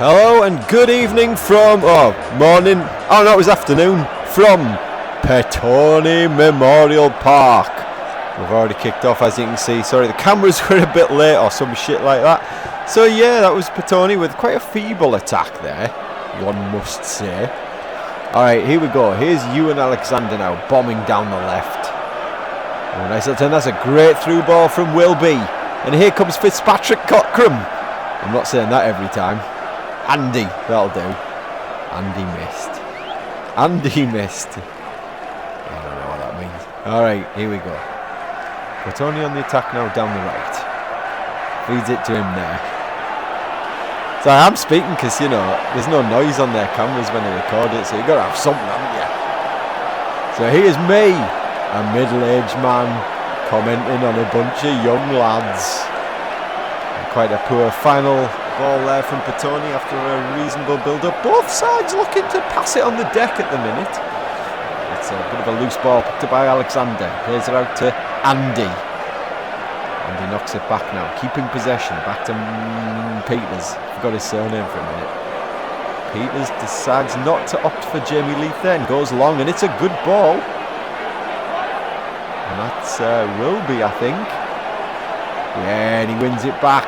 Hello and good evening from, morning, no, it was afternoon, from Petone Memorial Park. We've already kicked off, as you can see. Sorry, the cameras were a bit late or some shit like that. So yeah, that was Petone with quite a feeble attack there, one must say. Alright, here we go. Here's Ewan Alexander now, bombing down the left. Oh, nice little turn. That's a great through ball from Wilby. And here comes Fitzpatrick Cockram. I'm not saying that every time. Andy, that'll do. Andy missed. Andy missed. I don't know what that means. Alright, here we go. Petone on the attack now down the right. Feeds it to him there. So I'm speaking because, you know, there's no noise on their cameras when they record it, so you've got to have something, haven't you? So here's me, a middle-aged man, commenting on a bunch of young lads. Quite a poor final ball there from Petone after a reasonable build-up. Both sides looking to pass it on the deck at the minute. It's a bit of a loose ball picked up by Alexander. Plays it out to Andy. Andy knocks it back now, keeping possession. Back to Peters. Forgot his surname for a minute. Peters decides not to opt for Jamie Leith then. Goes long and it's a good ball. And that's Wilby, I think. Yeah, and he wins it back.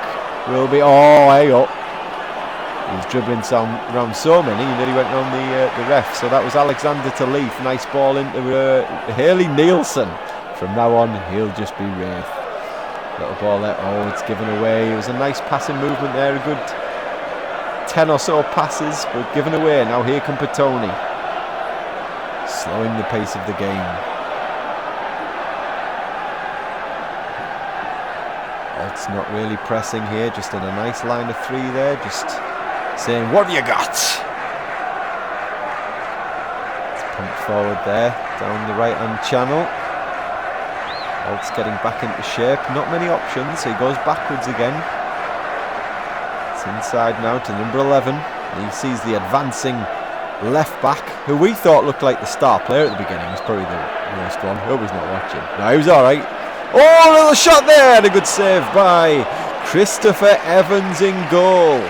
Wilby, hey up. He was dribbling around so many, and then he went around the ref. So that was Alexander to Leith. Nice ball into Haley Nielsen. From now on, he'll just be Wraith. Little ball there. Oh, it's given away. It was a nice passing movement there. A good 10 or so passes, but given away. Now here come Petone. Slowing the pace of the game. It's not really pressing here, just in a nice line of three there, just saying, what have you got? It's pumped forward there, down the right hand channel. Alt's getting back into shape, not many options, so he goes backwards again. It's inside now to number 11. He sees the advancing left back, who we thought looked like the star player at the beginning. He was probably the worst one. Hope he's not watching. No, he was alright. Oh, another shot there, and a good save by Christopher Evans in goal.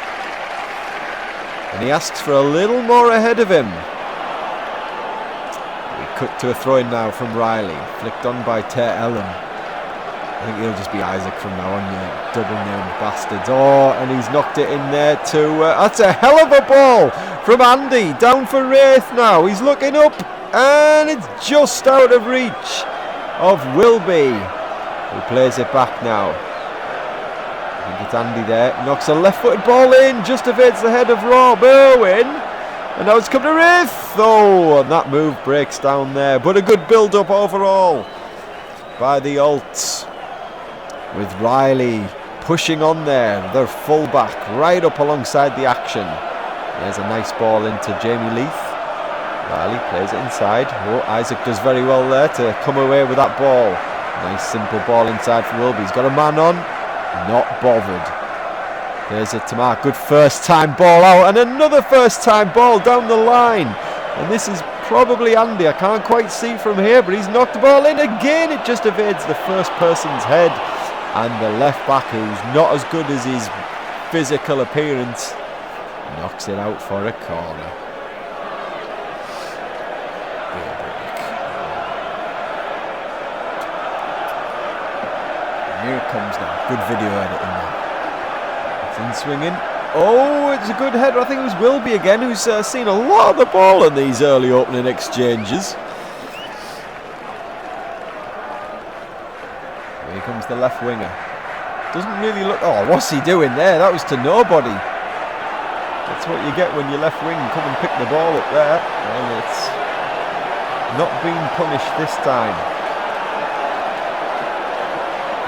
And he asks for a little more ahead of him. We cut to a throw-in now from Riley, flicked on by Ter Ellen. I think he'll just be Isaac from now on, you double-named bastards. Oh, and he's knocked it in there too. That's a hell of a ball from Andy, down for Wraith now. He's looking up, and it's just out of reach of Wilby. He plays it back now. I think it's Andy there. Knocks a left-footed ball in. Just evades the head of Rob Irwin. And now it's come to Wraith. Oh, and that move breaks down there. But a good build-up overall by the Alts. With Riley pushing on there. Their full-back right up alongside the action. There's a nice ball into Jamie Leith. Riley plays it inside. Oh, Isaac does very well there to come away with that ball. Nice simple ball inside from Wilby. He's got a man on. Not bothered. There's it to Mark. Good first time ball out. And another first time ball down the line. And this is probably Andy. I can't quite see from here, but he's knocked the ball in again. It just evades the first person's head. And the left back, who's not as good as his physical appearance, knocks it out for a corner. Here it comes now. Good video editing now. It's in swinging. Oh, it's a good header. I think it was Wilby again, who's seen a lot of the ball in these early opening exchanges. Here comes the left winger. Doesn't really look... Oh, what's he doing there? That was to nobody. That's what you get when your left wing come and pick the ball up there. And it's not being punished this time.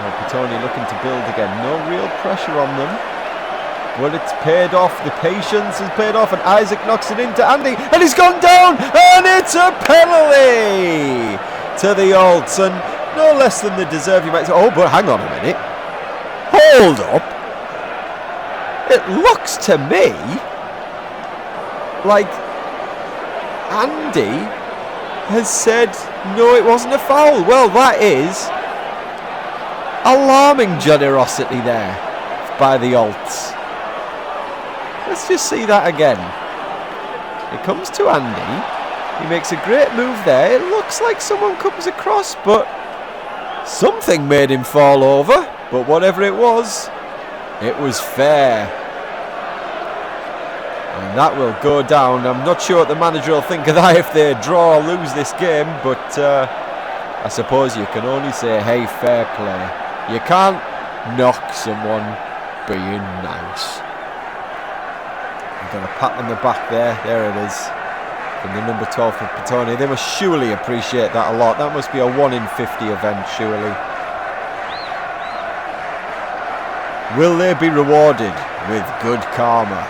Petone looking to build again. No real pressure on them. But it's paid off. The patience has paid off. And Isaac knocks it into Andy. And he's gone down. And it's a penalty to the Alts. And no less than the deserve, you might say. Oh, but hang on a minute. Hold up. It looks to me like Andy has said, no, it wasn't a foul. Well, that is alarming generosity there by the Alts. Let's just see that again. It comes to Andy. He makes a great move there. It looks like someone comes across, but something made him fall over. But whatever it was fair. And that will go down. I'm not sure what the manager will think of that if they draw or lose this game, but I suppose you can only say, hey, fair play. You can't knock someone being nice. You've got a pat on the back there. There it is. From the number 12 for Petone. They must surely appreciate that a lot. That must be a 1 in 50 event, surely. Will they be rewarded with good karma?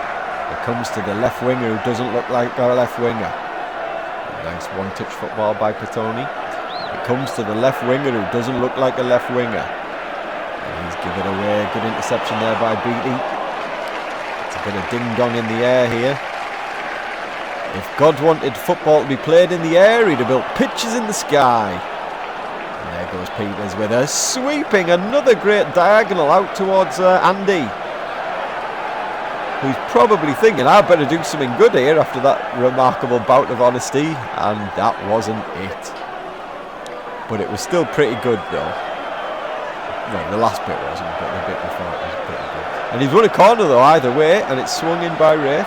It comes to the left winger who doesn't look like a left winger. A nice one-touch football by Petone. It comes to the left winger who doesn't look like a left winger. And he's given away. Good interception there by Beattie. It's a bit of ding-dong in the air here. If God wanted football to be played in the air, he'd have built pitches in the sky. And there goes Peters with a sweeping, another great diagonal out towards Andy, who's probably thinking, I better do something good here after that remarkable bout of honesty. And that wasn't it. But it was still pretty good though. Well, the last bit wasn't, but the bit before it was pretty good. And he's run a corner though either way, and it's swung in by Rafe.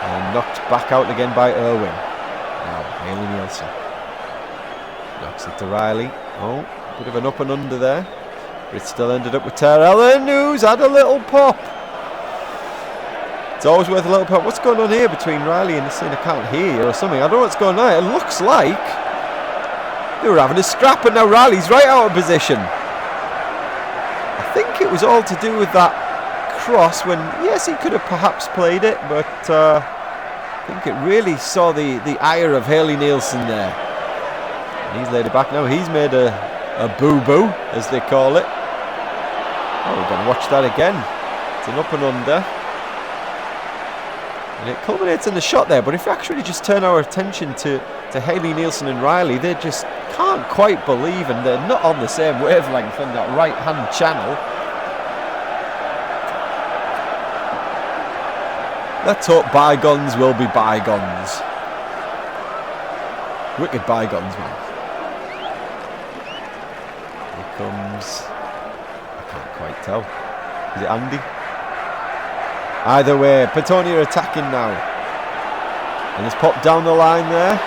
And knocked back out again by Irwin. Now, Haley Nielsen knocks it to Riley. Oh, bit of an up and under there. But it still ended up with Terrell, who's had a little pop. It's always worth a little pop. What's going on here between Riley and this thing? I can't hear or something. I don't know what's going on. It looks like they were having a scrap, and now Riley's right out of position. I think it was all to do with that cross when, yes, he could have perhaps played it, but I think it really saw the ire of Haley Nielsen there. And he's laid it back now. He's made a boo-boo, as they call it. Oh, we're going to watch that again. It's an up and under. And it culminates in the shot there, but if we actually just turn our attention to Haley Nielsen and Riley, they just can't quite believe, and they're not on the same wavelength on that right-hand channel. Let's hope bygones will be bygones. Wicked bygones, man. Here comes... I can't quite tell. Is it Andy? Either way, Petone are attacking now. And it's popped down the line there.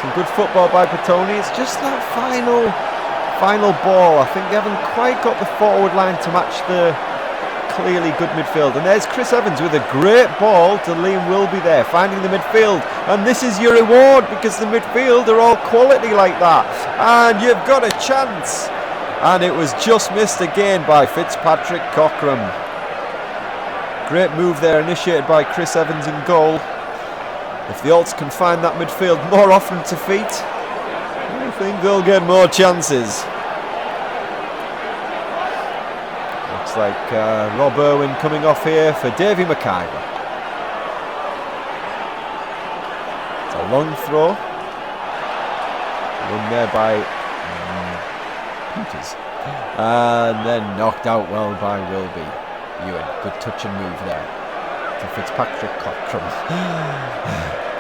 Some good football by Petone. It's just that final ball. I think they haven't quite got the forward line to match the clearly good midfield. And there's Chris Evans with a great ball to Liam Wilby there, finding the midfield. And this is your reward, because the midfield are all quality like that. And you've got a chance. And it was just missed again by Fitzpatrick Cockram. Great move there, initiated by Chris Evans in goal. If the Alts can find that midfield more often to feet, I think they'll get more chances. Looks like Rob Irwin coming off here for Davy McIver. It's a long throw. Run there by Peters. And then knocked out well by Wilby. Ewan, good touch and move there to Fitzpatrick Cockram.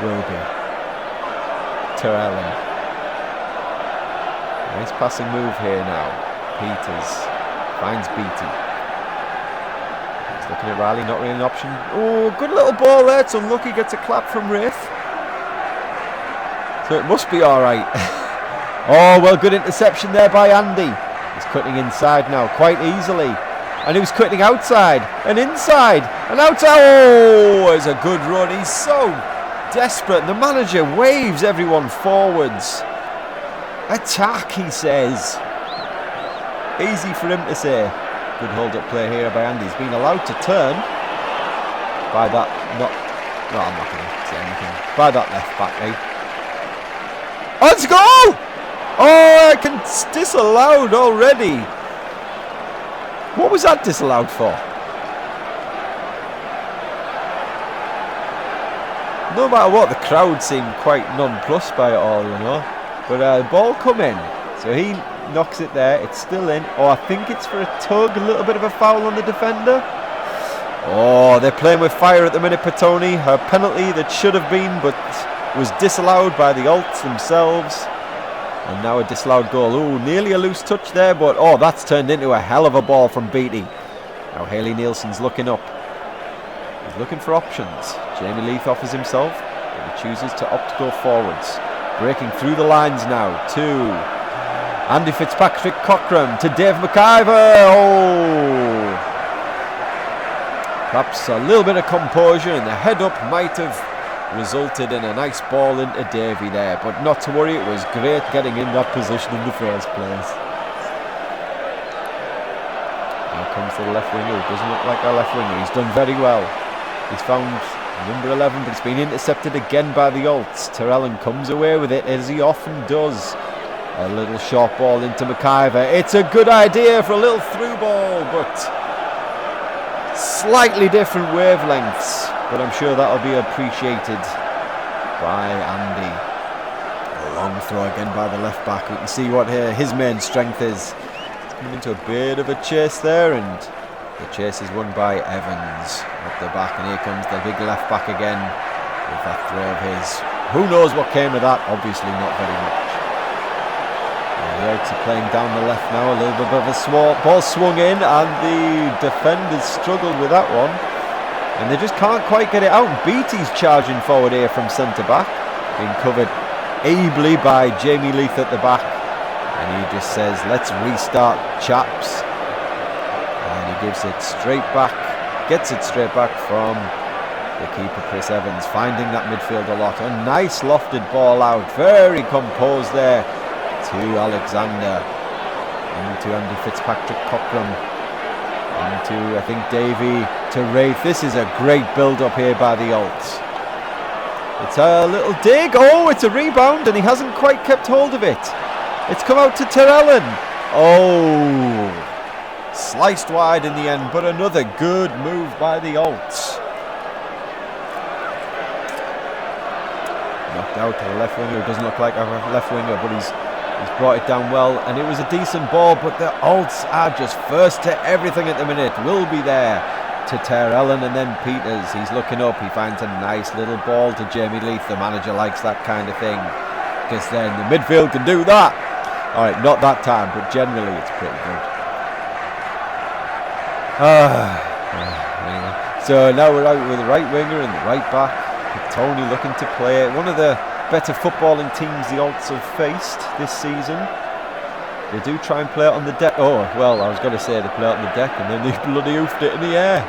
Wilby. Terrell. Nice passing move here now. Peters finds Beattie. He's looking at Riley, not really an option. Oh, good little ball there. It's unlucky, gets a clap from Rafe. So it must be alright. Oh, well, good interception there by Andy. He's cutting inside now quite easily. And he was cutting outside and inside and outside. Oh, it's a good run. He's so desperate. And the manager waves everyone forwards. Attack, he says. Easy for him to say. Good hold-up play here by Andy. He's been allowed to turn by that. No, I'm not going to say anything. By that left back, eh? Oh, it's a goal! Oh, it's disallowed already. What was that disallowed for? No matter what, the crowd seemed quite nonplussed by it all, you know. But the ball come in, so he knocks it there. It's still in. Oh, I think it's for a tug, a little bit of a foul on the defender. Oh, they're playing with fire at the minute, Petone. A penalty that should have been, but was disallowed by the Alts themselves. And now a disallowed goal. Oh, nearly a loose touch there, but oh, that's turned into a hell of a ball from Beattie. Now Haley Nielsen's looking up. He's looking for options. Jamie Leith offers himself, but he chooses to opt to go forwards. Breaking through the lines now to Andy Fitzpatrick Cockram, to Dave McIver. Oh! Perhaps a little bit of composure, and the head up might have resulted in a nice ball into Davey there, but not to worry, it was great getting in that position in the first place. Now comes to the left winger. It doesn't look like a left winger. He's done very well. He's found number 11, but it's been intercepted again by the Alts. Terrellen comes away with it, as he often does. A little short ball into McIver. It's a good idea for a little through ball, but slightly different wavelengths. But I'm sure that'll be appreciated by Andy. A long throw again by the left back. We can see what his main strength is. It's coming into a bit of a chase there, and the chase is won by Evans at the back. And here comes the big left back again with that throw of his. Who knows what came of that? Obviously not very much. The Alts are playing down the left now. A little bit of a ball swung in, and the defenders struggled with that one. And they just can't quite get it out. Beattie's charging forward here from centre-back. Being covered ably by Jamie Leith at the back. And he just says, let's restart, chaps. And he gives it straight back. Gets it straight back from the keeper, Chris Evans. Finding that midfield a lot. A nice lofted ball out. Very composed there to Alexander. Into Andy Fitzpatrick Cockram. Into, I think, Davey to Wraith. This is a great build-up here by the Alts. It's a little dig. Oh, it's a rebound, and he hasn't quite kept hold of it. It's come out to Terrellen. Oh, sliced wide in the end, but another good move by the Alts. Knocked out to the left winger. It doesn't look like a left winger, but he's brought it down well, and it was a decent ball, but the Alts are just first to everything at the minute. Will be there to Terrellen, and then Peters. He's looking up. He finds a nice little ball to Jamie Leith. The manager likes that kind of thing, because then the midfield can do that. All right, not that time, but generally it's pretty good. Anyway. So now we're out with the right winger and the right back. Tony looking to play one of the better footballing teams the Alts have faced this season. They do try and play it on the deck. Oh, well, I was going to say they play it on the deck, and then they bloody oofed it in the air.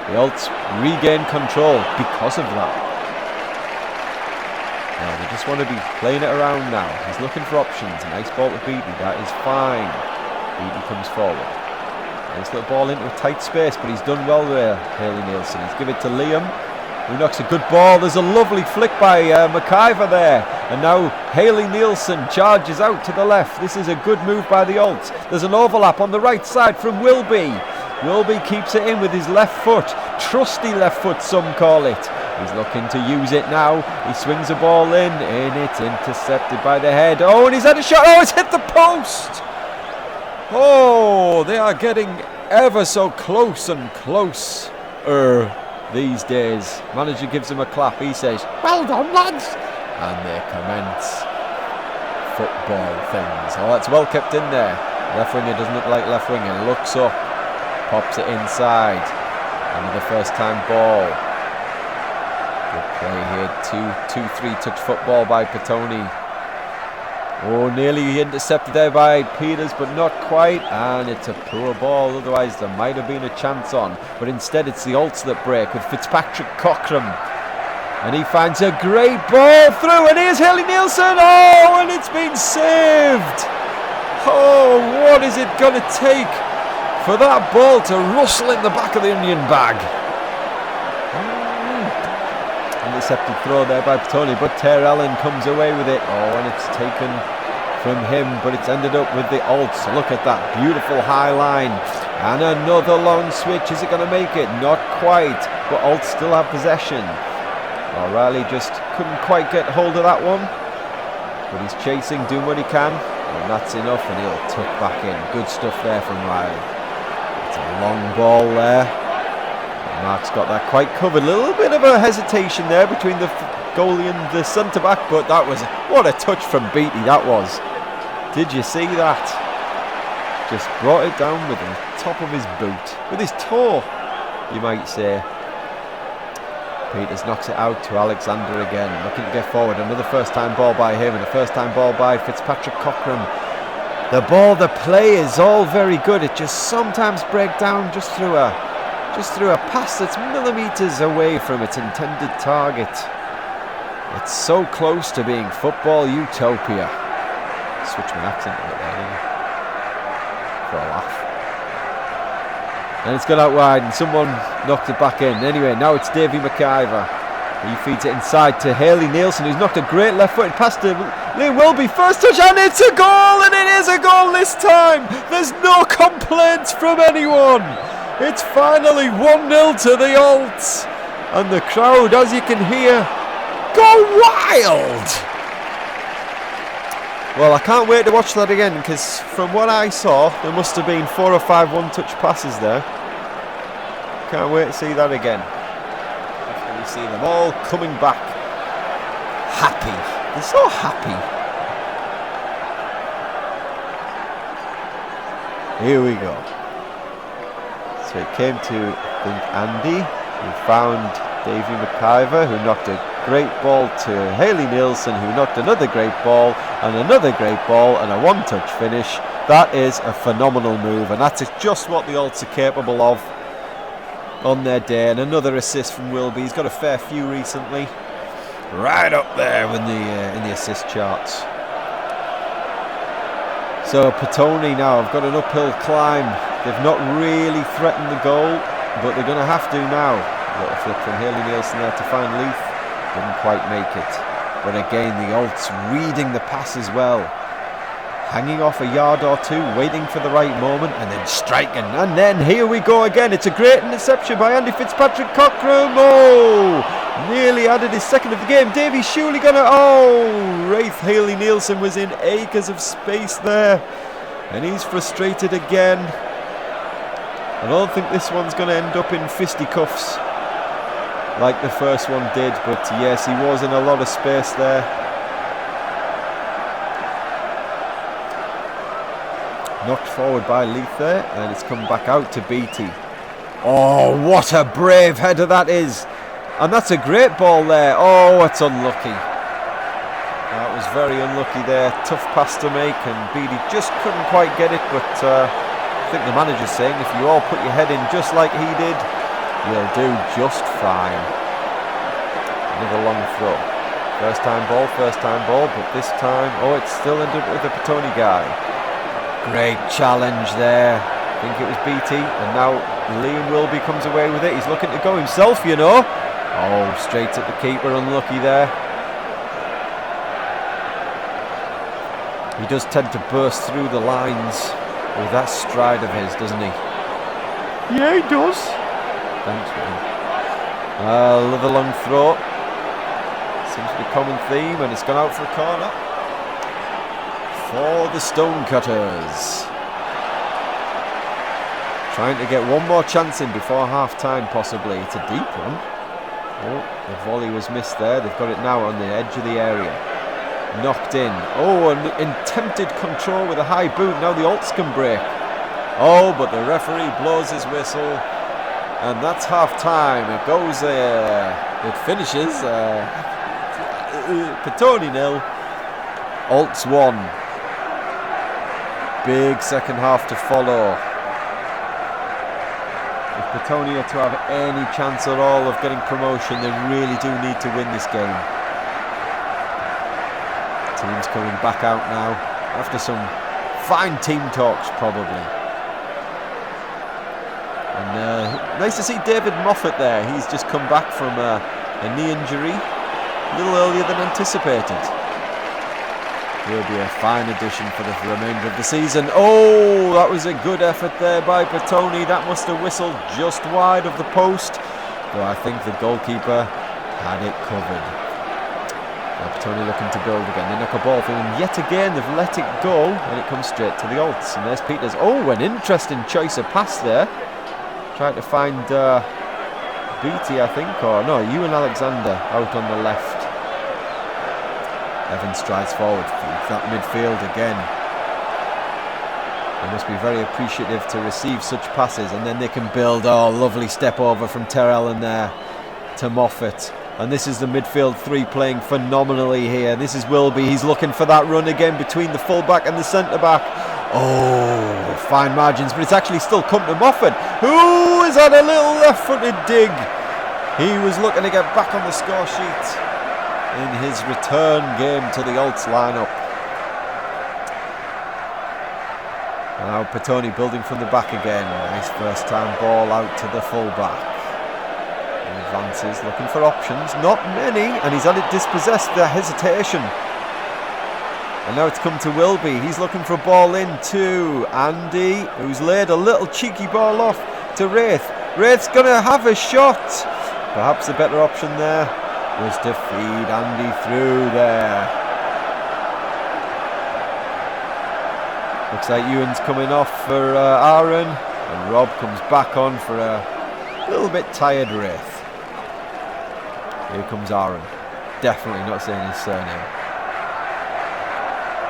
The Alts regain control because of that. Now they just want to be playing it around now. He's looking for options. A nice ball to Beattie. That is fine. Beattie comes forward. Nice little ball into a tight space, but he's done well there, Haley Nielsen. He's given it to Liam, who knocks a good ball. There's a lovely flick by McIver there. And now Haley Nielsen charges out to the left. This is a good move by the Alts. There's an overlap on the right side from Wilby. Wilby keeps it in with his left foot. Trusty left foot, some call it. He's looking to use it now. He swings a ball in, and it's intercepted by the head. Oh, and he's had a shot. Oh, it's hit the post. Oh, they are getting ever so close and close. These days. Manager gives him a clap. He says, well done, lads. And they commence football things. Oh, that's well kept in there. Left winger doesn't look like left winger. Looks up, pops it inside. Another first time ball. Good play here. 2-3 touch football by Petone. Oh, nearly intercepted there by Peters, but not quite. And it's a poor ball, otherwise there might have been a chance on. But instead it's the Alts that break with Fitzpatrick Cockram. And he finds a great ball through, and here's Haley Nielsen. Oh, and it's been saved. Oh, what is it going to take for that ball to rustle in the back of the onion bag? Intercepted throw there by Petone, but Terrellen comes away with it. Oh, and it's taken from him, but it's ended up with the Alts. Look at that beautiful high line. And another long switch. Is it going to make it? Not quite, but Alts still have possession. O'Reilly just couldn't quite get hold of that one, but he's chasing, doing what he can, and that's enough, and he'll tuck back in. Good stuff there from Riley. It's a long ball there. Mark's got that quite covered. A little bit of a hesitation there between the goalie and the centre-back, but that was, what a touch from Beattie that was. Did you see that? Just brought it down with the top of his boot, with his toe, you might say. Peters knocks it out to Alexander again, looking to get forward. Another first-time ball by him, and a first-time ball by Fitzpatrick Cochrane. The ball, the play is all very good. It just sometimes breaks down just through a pass that's millimetres away from its intended target. It's so close to being football utopia. Switch my accent a bit there, for a laugh. And it's gone out wide, and someone knocked it back in. Anyway, now it's Davy McIver. He feeds it inside to Haley Nielsen, who's knocked a great left-footed pass to Liam Wilby. First touch, and it's a goal, and it is a goal this time. There's no complaints from anyone. It's finally 1-0 to the Alts. And the crowd, as you can hear, go wild. Well, I can't wait to watch that again, because from what I saw, there must have been 4 or 5 one-touch passes there. Can't wait to see that again. After we see them all coming back. Happy. They're so happy. Here we go. So it came to, I think, Andy, who found Davy McIver, who knocked a great ball to Haley Nielsen, who knocked another great ball, and another great ball, and a one-touch finish. That is a phenomenal move, and that's just what the Alts are capable of on their day. And another assist from Wilby. He's got a fair few recently. Right up there in the assist charts. So Petone now have got an uphill climb. They've not really threatened the goal, but they're going to have to now. A little flick from Haley Nielsen there to find Leaf. Didn't quite make it. But again, the Alts reading the pass as well. Hanging off a yard or two, waiting for the right moment, and then striking. And then here we go again. It's a great interception by Andy Fitzpatrick Cochrane. Oh! Nearly added his second of the game. Davy surely gonna... Oh! Wraith Haley Nielsen was in acres of space there. And he's frustrated again. I don't think this one's going to end up in fisticuffs like the first one did, but yes, he was in a lot of space there. Knocked forward by Leith there, and it's come back out to Beattie. Oh, what a brave header that is! And that's a great ball there. Oh, it's unlucky. That was very unlucky there. Tough pass to make, and Beattie just couldn't quite get it, but I think the manager's saying if you all put your head in just like he did, you'll do just fine. Another long throw. First time ball, but this time, oh, it's still ended up with the Petone guy. Great challenge there. I think it was Beattie, and now Liam Wilby comes away with it. He's looking to go himself, you know. Oh, straight at the keeper, unlucky there. He does tend to burst through the lines with that stride of his, doesn't he? Yeah, he does. Thanks, man. Another long throw. Seems to be a common theme, and it's gone out for a corner for the Stonecutters. Trying to get one more chance in before half-time, possibly. It's a deep one. Oh, the volley was missed there. They've got it now on the edge of the area. Knocked in. Oh, and attempted control with a high boot. Now the Alts can break. Oh, but the referee blows his whistle, and that's half-time. It goes there. It finishes. Petone 0, Alts 1. Big second half to follow. If Petone are to have any chance at all of getting promotion, they really do need to win this game. Team's coming back out now after some fine team talks, probably. And nice to see David Moffat there. He's just come back from a knee injury a little earlier than anticipated. He'll be a fine addition for the remainder of the season. Oh, that was a good effort there by Petone. That must have whistled just wide of the post, though I think the goalkeeper had it covered. Petone looking to build again. They knock a ball through, and yet again they've let it go, and it comes straight to the Alts. And there's Peters. Oh, an interesting choice of pass there. Trying to find Beattie, I think, or no, Ewan Alexander out on the left. Evans strides forward, feeds that midfield again. They must be very appreciative to receive such passes, and then they can build. Oh, lovely step over from Terrell in there to Moffat. And this is the midfield three playing phenomenally here. This is Wilby. He's looking for that run again between the fullback and the centre-back. Oh, fine margins, but it's actually still come to Moffat, who has had a little left-footed dig. He was looking to get back on the score sheet in his return game to the Olds lineup. Now Petone building from the back again. Nice first time ball out to the fullback. He advances, looking for options. Not many, and he's had it dispossessed, the hesitation. And now it's come to Wilby. He's looking for a ball in to Andy, who's laid a little cheeky ball off to Wraith. Wraith's going to have a shot. Perhaps a better option there was to feed Andy through there. Looks like Ewan's coming off for Aaron, and Rob comes back on for a little bit tired Wraith. Here comes Aaron, definitely not saying his surname.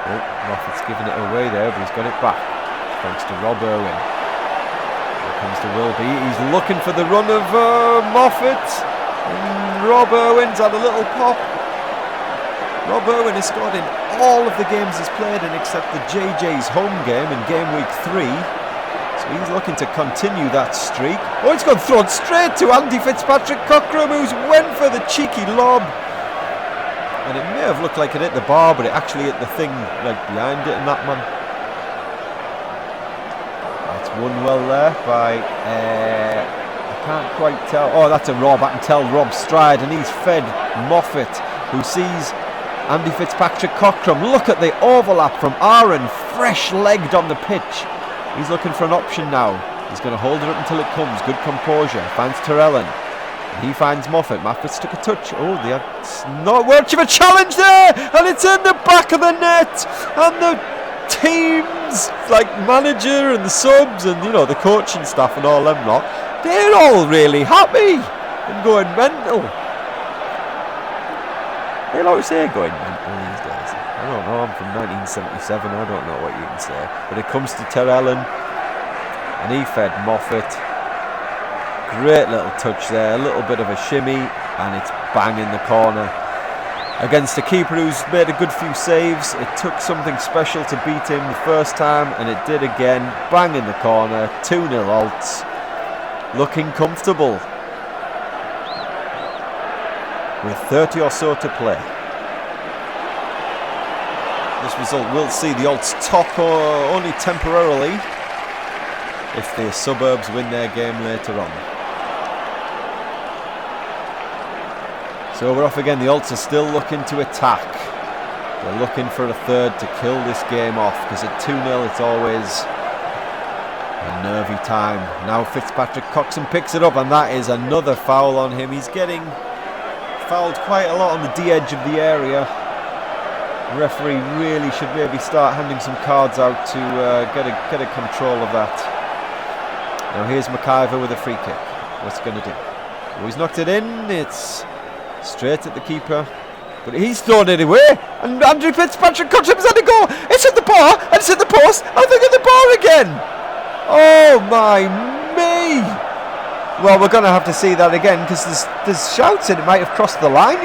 Oh, Moffat's giving it away there, but he's got it back, thanks to Rob Irwin. Here comes to Wilby, he's looking for the run of Moffat, and Rob Irwin's had a little pop. Rob Irwin has scored in all of the games he's played in except the JJ's home game in game week 3. So he's looking to continue that streak. Oh, it's gone thrown straight to Andy Fitzpatrick Cockram, who's went for the cheeky lob. And it may have looked like it hit the bar, but it actually hit the thing right behind it, and that man. That's won well there by, I can't quite tell. Oh, that's a Rob. I can tell Rob's stride, and he's fed Moffat, who sees Andy Fitzpatrick Cockram. Look at the overlap from Aaron, fresh-legged on the pitch. He's looking for an option now. He's going to hold it up until it comes. Good composure. Finds Terrellen. He finds Moffat. Moffat's took a touch. Oh, that's not much of a challenge there, and it's in the back of the net. And the teams, like manager and the subs and the coaching staff and all them lot, they're all really happy and going mental. They'll always say going mental these days. I don't know, I'm from 1977, I don't know what you can say. But it comes to Terrellen, and he fed Moffat. Great little touch there, a little bit of a shimmy, and it's bang in the corner. Against a keeper who's made a good few saves. It took something special to beat him the first time, and it did again. Bang in the corner, 2-0 Olds. Looking comfortable, with 30 or so to play. This result will see the Olds top only temporarily if the suburbs win their game later on. So we're off again. The Olds are still looking to attack. They're looking for a third to kill this game off, because at 2-0 it's always a nervy time. Now Fitzpatrick Coxon picks it up, and that is another foul on him. He's getting fouled quite a lot on the D edge of the area. The referee really should maybe start handing some cards out to get a control of that. Now here's McIver with a free kick. What's he going to do? Oh, he's knocked it in. It's straight at the keeper, but he's thrown it away, and Andrew Fitzpatrick Coxon's had to go. It's hit the bar, and it's hit the post, and they get the bar again. Oh my me! Well, we're going to have to see that again, because there's shouts and it might have crossed the line,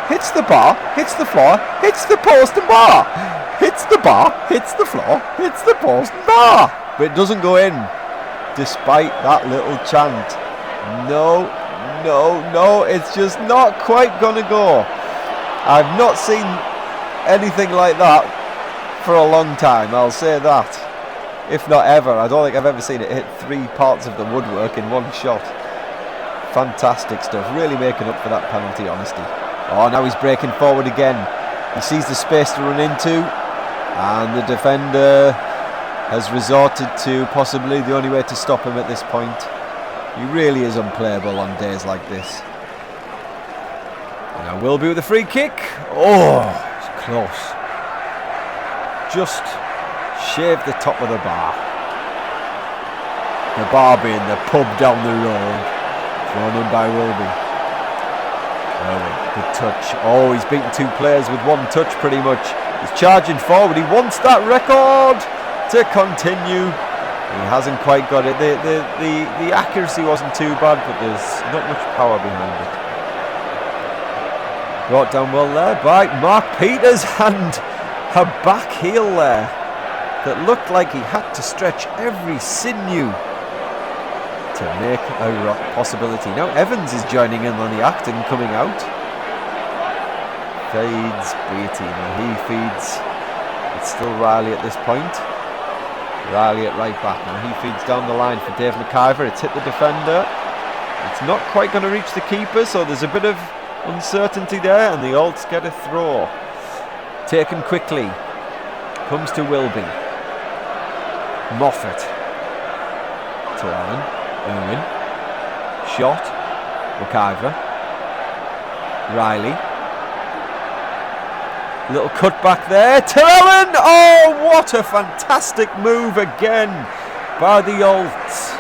Hits the bar, hits the floor, hits the post and bar. Hits the bar, hits the floor, hits the post and bar. But it doesn't go in, despite that little chant. No, it's just not quite going to go. I've not seen anything like that for a long time, I'll say that. If not ever. I don't think I've ever seen it hit 3 parts of the woodwork in one shot. Fantastic stuff. Really making up for that penalty, honesty. Oh, now he's breaking forward again. He sees the space to run into, and the defender has resorted to possibly the only way to stop him at this point. He really is unplayable on days like this. Now Wilby with a free kick. Oh, it's close. Just shaved the top of the bar. The bar being the pub down the road Thrown in by Wilby. Good touch. Oh, he's beaten 2 players with 1 touch pretty much. He's charging forward. He wants that record to continue. He hasn't quite got it. The accuracy wasn't too bad, but there's not much power behind it. Brought down well there by Mark Peters, and a back heel there that looked like he had to stretch every sinew to make a possibility. Now Evans is joining in on the act and coming out. Feeds Beatty. Now he feeds. It's still Riley at this point. Riley at right back. Now he feeds down the line for Dave McIver. It's hit the defender. It's not quite going to reach the keeper, so there's a bit of uncertainty there, and the Alts get a throw. Taken quickly. Comes to Wilby. Moffat. To Allen. Irwin. Shot. McIver. Riley. Little cut back there to Allen. Oh, what a fantastic move again by the Alts.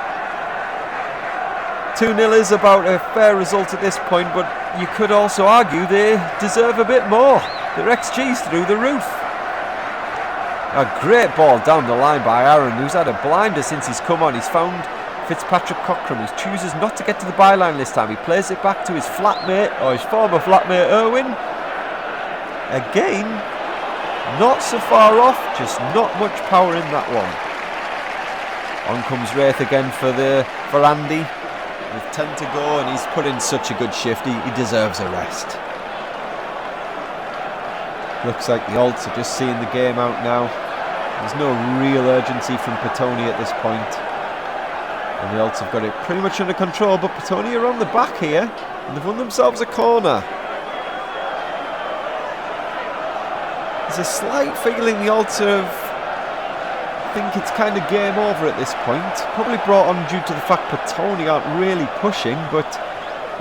2-0 is about a fair result at this point, but you could also argue they deserve a bit more. Their XG's through the roof. A great ball down the line by Aaron, who's had a blinder since he's come on. He's found Fitzpatrick Cockram, who chooses not to get to the byline this time. He plays it back to his flatmate, or his former flatmate Irwin. Again, not so far off, just not much power in that one. On comes Wraith again for Andy. With 10 to go, and he's put in such a good shift. He deserves a rest. Looks like the Alts are just seeing the game out now. There's no real urgency from Petone at this point. And the Alts have got it pretty much under control, but Petone are on the back here, and they've won themselves a corner. There's a slight feeling the Alts think it's kind of game over at this point. Probably brought on due to the fact Petone aren't really pushing, but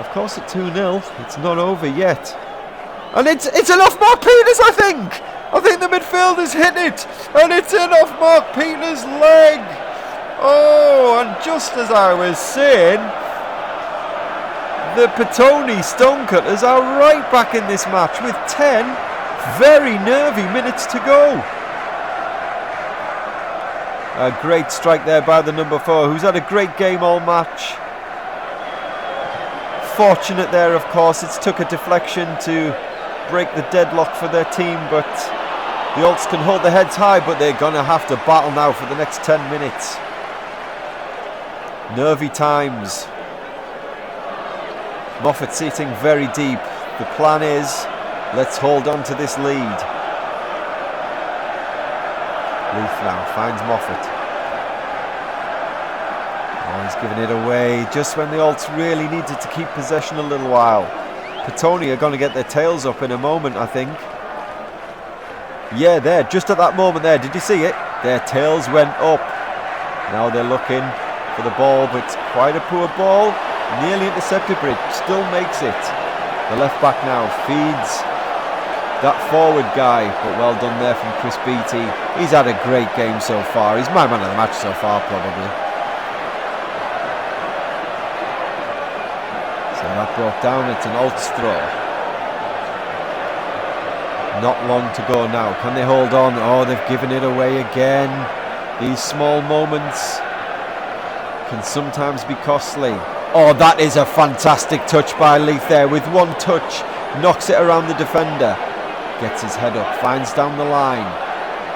of course at 2-0, it's not over yet. And it's enough Mark Peters, I think! I think the midfielder's hit it, and it's in off Mark Peters' leg. Oh, and just as I was saying, the Petone Stonecutters are right back in this match with 10 very nervy minutes to go. A great strike there by the number 4, who's had a great game all match. Fortunate there, of course, it's took a deflection to break the deadlock for their team, but the Alts can hold their heads high, but they're going to have to battle now for the next 10 minutes. Nervy times. Moffat sitting very deep. The plan is, let's hold on to this lead. Leith now finds Moffat. Oh, he's giving it away just when the Alts really needed to keep possession a little while. Petone are going to get their tails up in a moment, I think. Yeah, there, just at that moment there, did you see it? Their tails went up. Now they're looking for the ball, but it's quite a poor ball. Nearly intercepted, but it still makes it. The left back now feeds that forward guy, but well done there from Chris Beatty. He's had a great game so far. He's my man of the match so far, probably. So that brought down, it's an Alts throw. Not long to go now. Can they hold on? Oh, they've given it away again. These small moments can sometimes be costly. Oh, that is a fantastic touch by Leith there. With one touch, knocks it around the defender. Gets his head up, finds down the line.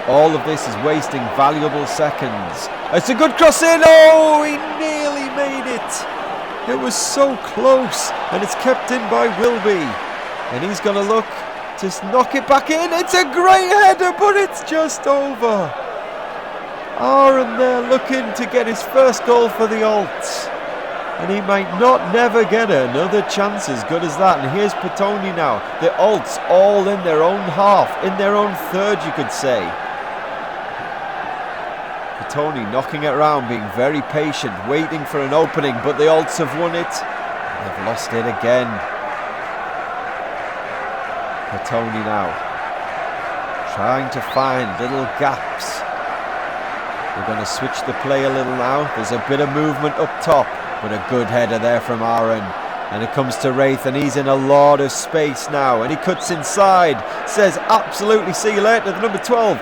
All of this is wasting valuable seconds. It's a good cross in. Oh, he nearly made it. It was so close, and it's kept in by Wilby. And he's going to look to knock it back in. It's a great header, but it's just over. Aaron there looking to get his first goal for the Alts. And he might not never get another chance as good as that. And here's Petone now. The Alts all in their own half, in their own third, you could say. Petone knocking it around, being very patient, waiting for an opening, but the Alts have won it. They've lost it again. Petone now, trying to find little gaps. We're going to switch the play a little now. There's a bit of movement up top. But a good header there from Aaron. And it comes to Wraith, and he's in a lot of space now. And he cuts inside. Says absolutely see you later, the number 12.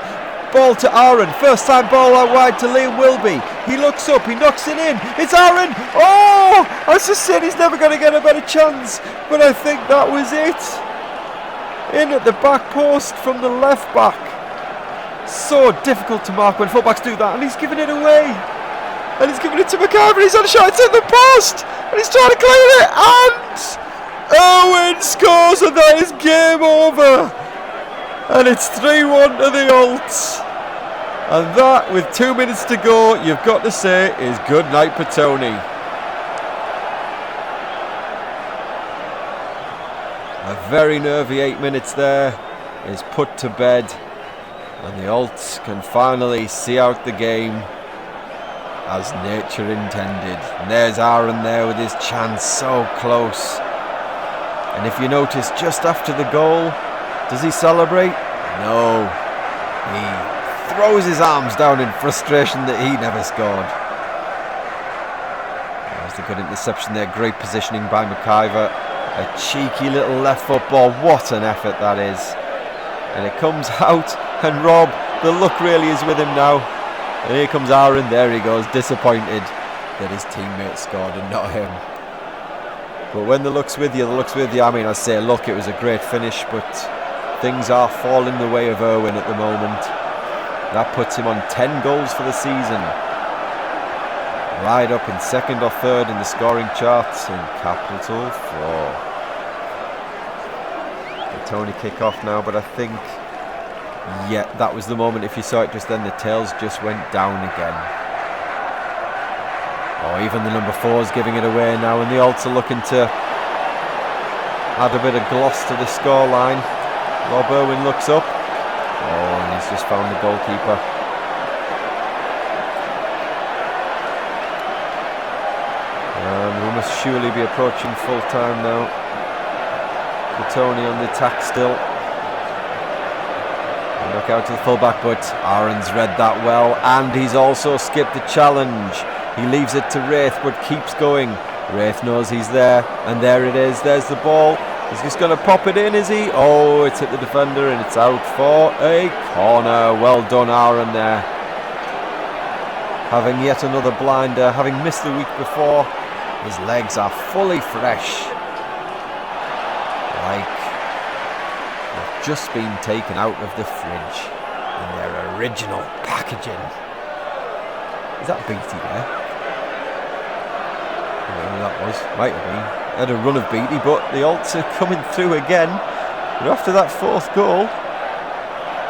Ball to Aaron. First time ball out wide to Liam Wilby. He looks up. He knocks it in. It's Aaron. Oh! I was just saying he's never going to get a better chance. But I think that was it. In at the back post from the left back. So difficult to mark when fullbacks do that. And he's giving it away. And he's giving it to McIver. He's on a shot. It's in the post. And he's trying to clear it. And Owen scores. And that is game over. And it's 3-1 to the Alts. And that, with 2 minutes to go, you've got to say, is good night, Petone. A very nervy 8 minutes there is put to bed. And the Alts can finally see out the game as nature intended. And there's Aaron there with his chance, so close. And if you notice, just after the goal, does he celebrate? No. He throws his arms down in frustration that he never scored. There's the good interception there. Great positioning by McIver. A cheeky little left foot ball. What an effort that is. And it comes out, and Rob, the luck really is with him now. And here comes Aaron. There he goes, disappointed that his teammate scored and not him. But when the luck's with you, the luck's with you. I mean, I say, look, it was a great finish, but things are falling the way of Irwin at the moment. That puts him on 10 goals for the season. Right up in second or third in the scoring charts in capital 4. Petone kick off now, but I think, yeah, that was the moment. If you saw it just then, the tails just went down again. Oh, even the number 4's giving it away now, and the Alts are looking to add a bit of gloss to the scoreline. Rob Irwin looks up. Oh, and he's just found the goalkeeper. And we must surely be approaching full time now. Petone on the attack still. Knock out to the fullback, but Aaron's read that well, and he's also skipped the challenge. He leaves it to Wraith, but keeps going. Wraith knows he's there, and there it is. There's the ball. He's just going to pop it in, is he? Oh, it's hit the defender, and it's out for a corner. Well done, Aaron, there. Having yet another blinder, having missed the week before, his legs are fully fresh. Like they've just been taken out of the fridge in their original packaging. Is that Beatty there? I don't know who that was. Might have been. Had a run of Beatty, but the Alts are coming through again. But after that fourth goal,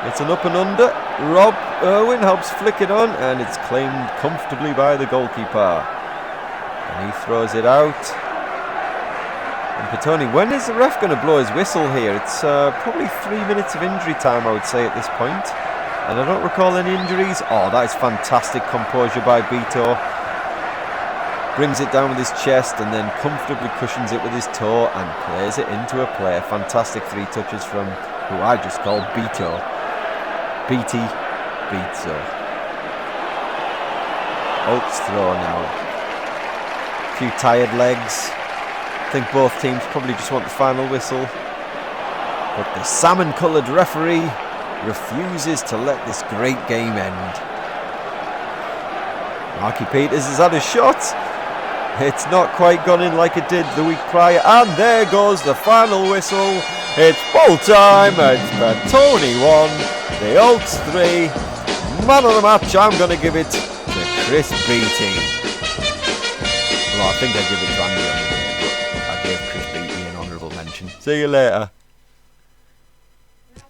it's an up and under. Rob Irwin helps flick it on, and it's claimed comfortably by the goalkeeper. And he throws it out. And Petone, when is the ref going to blow his whistle here? It's probably 3 minutes of injury time, I would say, at this point. And I don't recall any injuries. Oh, that is fantastic composure by Beto. Brings it down with his chest and then comfortably cushions it with his toe and plays it into a play. Fantastic 3 touches from who I just called Beto. Beatty Beto. Alts throw now. A few tired legs. I think both teams probably just want the final whistle. But the salmon-coloured referee refuses to let this great game end. Marky Peters has had a shot. It's not quite gone in like it did the week prior. And there goes the final whistle. It's full time. It's Petone 1, the Alts 3. Man of the match, I'm going to give it to Chris Beatty. Well, I think I give it to Andy on the day, but I gave Chris Beatty an honourable mention. See you later.